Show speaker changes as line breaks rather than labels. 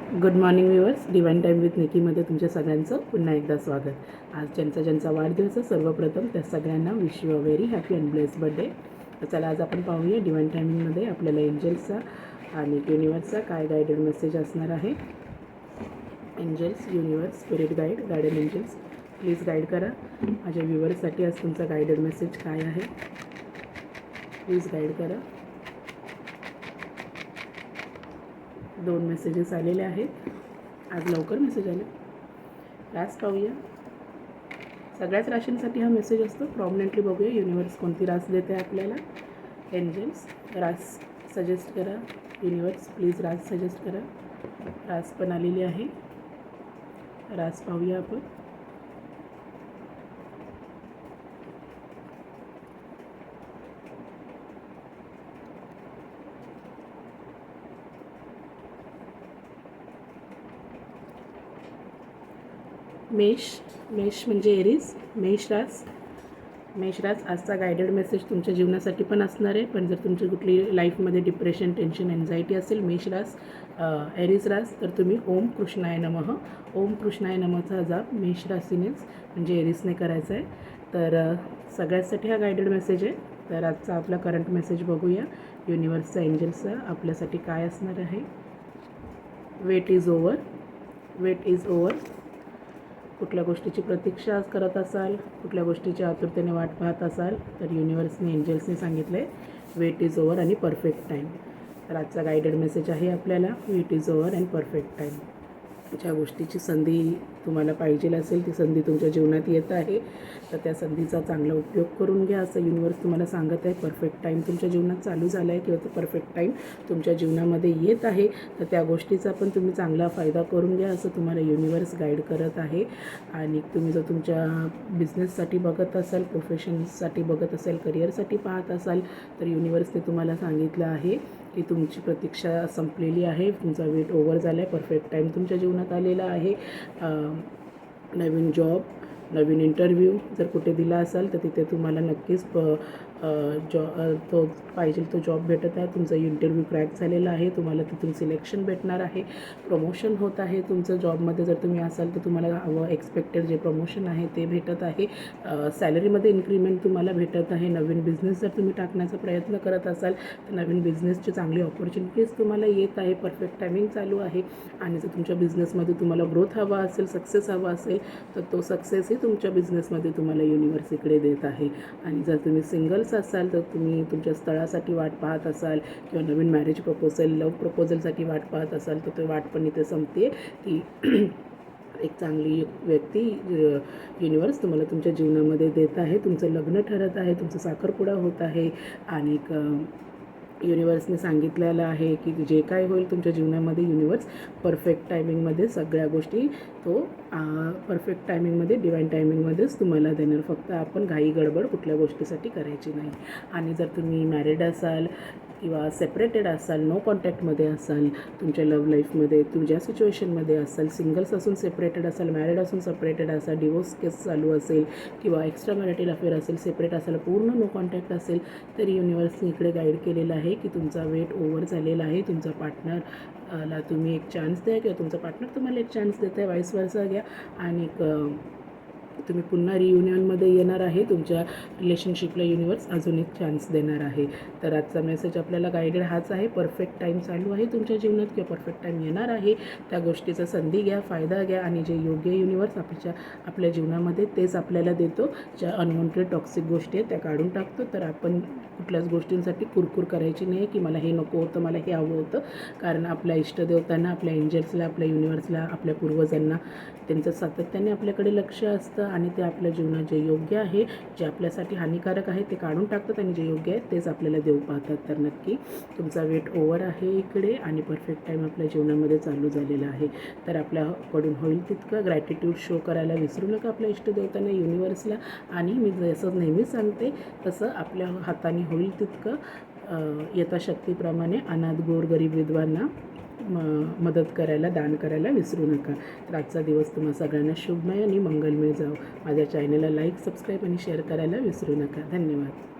Good morning viewers. Divine time with निकीमध्ये तुमच्या सगळ्यांचं पुन्हा एकदा स्वागत. आज ज्यांचा वाढदिवस आहे सर्वप्रथम त्या सगळ्यांना wish you a very happy and blessed birthday. तर चला आज आपण पाहूया डिवाइन टायमिंगमध्ये आपल्याला एंजल्सचा आणि युनिवर्सचा काय गायडेड मेसेज असणार आहे. Angels, universe, spirit guide, guardian angels please guide करा माझ्या व्ह्यूअर्ससाठी. आज तुमचा गायडेड मेसेज काय आहे प्लीज गाईड करा. 2 मेसेजेस आलेले आहेत. आज लवकर मेसेज आले. रास पाहूया. सगळ्याच राशींसाठी हा मेसेज असतो. प्रॉमिनंटली बघूया युनिवर्स कोणती रास देते आपल्याला. एंजल्स रास सजेस्ट करा. युनिवर्स प्लीज रास सजेस्ट करा. रास पण आलेली आहे. रास पाहूया आपण. मेष म्हणजे एरीज. मेष रास आजचा गायडेड मेसेज तुमच्या जीवनासाठी पण असणार आहे. पण जर तुमची कुठली लाईफमध्ये डिप्रेशन, टेन्शन, एन्झायटी असेल, मेष रास, एरीज रास, तर तुम्ही ओम कृष्णाय नमः, ओम कृष्णाय नमःचा जाप मेष राशीनेच म्हणजे एरीजने करायचा आहे. तर सगळ्यासाठी हा गायडेड मेसेज आहे. तर आजचा आपला करंट मेसेज बघूया. युनिवर्सचा, एंजल्सचा आपल्यासाठी काय असणार आहे. Wait is over. कुठल्या गोष्टीची प्रतीक्षा करत असाल, कुठल्या गोष्टीची आतुरतेने वाट पाहत असाल, तर युनिवर्सने, एंजल्सने सांगितलं आहे वेट इज ओव्हर आणि परफेक्ट टाईम. तर आजचा गायडेड मेसेज आहे आपल्याला wait is over and perfect time. ज्या गोष्टीची संधी तुम्हाला पाहिजे असेल ती संधी तुमच्या जीवनात येत आहे, तर त्या संधीचा चांगला उपयोग करून घ्या असं युनिवर्स तुम्हाला सांगत आहे. परफेक्ट टाईम तुमच्या जीवनात चालू झाला आहे किंवा तो परफेक्ट टाईम तुमच्या जीवनामध्ये येत आहे, तर त्या गोष्टीचा पण तुम्ही चांगला फायदा करून घ्या असं तुम्हाला युनिवर्स गाईड करत आहे. आणि तुम्ही जर तुमच्या बिझनेससाठी बघत असाल, प्रोफेशनसाठी बघत असाल, करिअरसाठी पाहत असाल, तर युनिवर्सने तुम्हाला सांगितलं आहे की तुमची प्रतीक्षा संपलेली आहे. तुमचा वेट ओव्हर झाला आहे. परफेक्ट टाईम तुमच्या जीवनात आलेला आहे. नवीन जॉब, नवीन इंटरव्ह्यू जर कुठे दिला असाल तर तिथे तुम्हाला नक्कीच तो पाहिजे तो जॉब भेटत आहे. तुमचा इंटरव्ह्यू क्रॅक झालेला आहे. तुम्हाला तिथून सिलेक्शन भेटणार आहे. प्रमोशन होत आहे. तुमचं जॉबमध्ये जर तुम्ही असाल तर तुम्हाला एक्सपेक्टेड जे प्रमोशन आहे ते भेटत आहे. सॅलरीमध्ये इन्क्रीमेंट तुम्हाला भेटत आहे. नवीन बिझनेस जर तुम्ही टाकण्याचा प्रयत्न करत असाल तर नवीन बिझनेसची चांगली ऑपॉर्च्युनिटीज तुम्हाला येत आहे. परफेक्ट टायमिंग चालू आहे. आणि जर तुमच्या बिझनेसमध्ये तुम्हाला ग्रोथ हवा असेल, सक्सेस हवा असेल, तर तो सक्सेसही तुमच्या बिझनेसमध्ये तुम्हाला युनिवर्स इकडे देत आहे. आणि जर तुम्ही सिंगल्स असाल तर तुम्ही तुमच्या स्थळासाठी वाट पाहत असाल किंवा नवीन मॅरेज प्रपोजल, लव्ह प्रपोजलसाठी वाट पाहत असाल, तर ते वाट पण इथे संपते की एक चांगली व्यक्ती युनिवर्स तुम्हाला तुमच्या जीवनामध्ये देत आहे. तुमचं लग्न ठरत आहे, तुमचा साखरपुडा होत आहे. आणि युनिवर्सने सांगितलेलं आहे की जे काय होईल तुमच्या जीवनामध्ये युनिवर्स परफेक्ट टायमिंगमध्ये सगळ्या गोष्टी तो परफेक्ट टायमिंगमध्ये, डिवाइन टायमिंगमध्येच तुम्हाला देणार. फक्त आपण घाई गडबड कुठल्या गोष्टीसाठी करायची नाही. आणि जर तुम्ही मॅरिड असाल किंवा सेपरेटेड असाल, नो कॉन्टॅक्टमध्ये असाल, तुमच्या लव्ह लाईफमध्ये तुम्ही ज्या सिच्युएशनमध्ये असाल, सिंगल्स असून सेपरेटेड असाल, मॅरिड असून सेपरेटेड असाल, डिवोर्स केस चालू असेल किंवा एक्स्ट्रा मॅरिटल अफेअर असेल, सेपरेट असाल, पूर्ण नो कॉन्टॅक्ट असेल, तर युनिवर्सने इकडे गाईड केलेलं आहे की तुमचा वेट ओव्हर झालेला आहे. तुमचा पार्टनरला तुम्ही एक चान्स द्या किंवा तुमचा पार्टनर तुम्हाला एक चान्स देत आहे, वाईस वर्सा घ्या. आणि तुम्ही पुन्हा रियुनियनमध्ये येणार आहे. तुमच्या रिलेशनशिपला युनिवर्स अजून एक चान्स देणार आहे. तर आजचा मेसेज आपल्याला गायडेड हाच आहे. परफेक्ट टाईम चालू आहे तुमच्या जीवनात किंवा परफेक्ट टाईम येणार आहे. त्या गोष्टीचा संधी घ्या, फायदा घ्या. आणि जे योग्य युनिवर्स आपल्या जीवनामध्ये तेच आपल्याला देतो. ज्या अनवॉन्टेड टॉक्सिक गोष्टी आहेत त्या काढून टाकतो. तर आपण कुठल्याच गोष्टींसाठी कुरकुर करायची नाही की मला हे नको होतं, मला हे हवं होतं. कारण आपल्या इष्टदेवतांना, आपल्या एंजल्सला, आपल्या युनिवर्सला, आपल्या पूर्वजांना त्यांचं सातत्याने आपल्याकडे लक्ष असतं. आणि ते आपल्या जीवनात जे योग्य आहे, जे आपल्यासाठी हानिकारक आहे ते काढून टाकतात. आणि जे योग्य आहे तेच आपल्याला देऊ पाहतात. तर नक्की तुमचा वेट ओव्हर आहे इकडे आणि परफेक्ट टाईम आपल्या जीवनामध्ये चालू झालेला आहे. तर आपल्याकडून होईल तितकं ग्रॅटिट्यूड शो करायला विसरू नका आपल्या इष्टदेवतांना, युनिवर्सला. आणि मी जसं नेहमी सांगते तसं आपल्या हाताने होईल तितकं यथाशक्तीप्रमाणे अनाथ, गोर, गरीब, विधवांना मदत करायला, दान करायला विसरू नका. तर आजचा दिवस तुम्हा सगळ्यांना शुभमय आणि मंगलमय जाओ. माझ्या चॅनलला लाईक, सबस्क्राईब आणि शेअर करायला विसरू नका. धन्यवाद.